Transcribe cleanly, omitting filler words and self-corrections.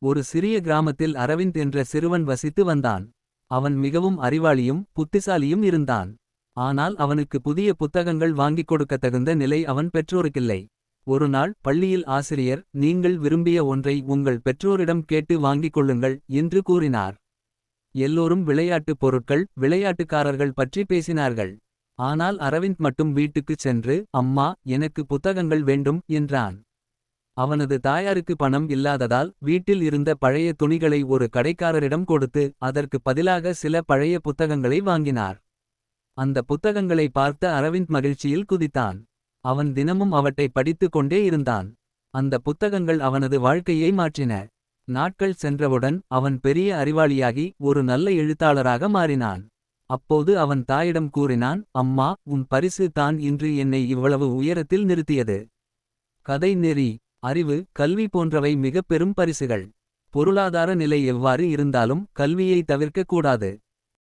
ஒரு சிறிய கிராமத்தில் அரவிந்த் என்ற சிறுவன் வசித்து வந்தான். அவன் மிகவும் அறிவாளியும் புத்திசாலியும் இருந்தான். ஆனால் அவனுக்கு புதிய புத்தகங்கள் வாங்கிக் கொடுக்கத் தகுந்த நிலை அவன் பெற்றோருக்கில்லை. ஒரு நாள் பள்ளியில் ஆசிரியர், நீங்கள் விரும்பிய ஒன்றை உங்கள் பெற்றோரிடம் கேட்டு வாங்கிக் கொள்ளுங்கள் என்று கூறினார். எல்லோரும் விளையாட்டுப் பொருட்கள், விளையாட்டுக்காரர்கள் பற்றி பேசினார்கள். ஆனால் அரவிந்த் மட்டும் வீட்டுக்குச் சென்று, அம்மா, எனக்கு புத்தகங்கள் வேண்டும் என்றான். அவனது தாயாருக்கு பணம் இல்லாததால் வீட்டில் இருந்த பழைய துணிகளை ஒரு கடைக்காரரிடம் கொடுத்து அதற்கு பதிலாக சில பழைய புத்தகங்களை வாங்கினார். அந்த புத்தகங்களை பார்த்த அரவிந்த் மகிழ்ச்சியில் குதித்தான். அவன் தினமும் அவற்றை படித்துக் கொண்டே இருந்தான். அந்த புத்தகங்கள் அவனது வாழ்க்கையை மாற்றின. நாட்கள் சென்றவுடன் அவன் பெரிய அறிவாளியாகி ஒரு நல்ல எழுத்தாளராக மாறினான். அப்போது அவன் தாயிடம் கூறினான், அம்மா, உன் பரிசு தான் இன்று என்னை இவ்வளவு உயரத்தில் நிறுத்தியது. கதை நெறி, அறிவு, கல்வி போன்றவை மிகப் பெரும் பரிசுகள். பொருளாதார நிலை எவ்வாறு இருந்தாலும் கல்வியை தவிர்க்கக் கூடாது.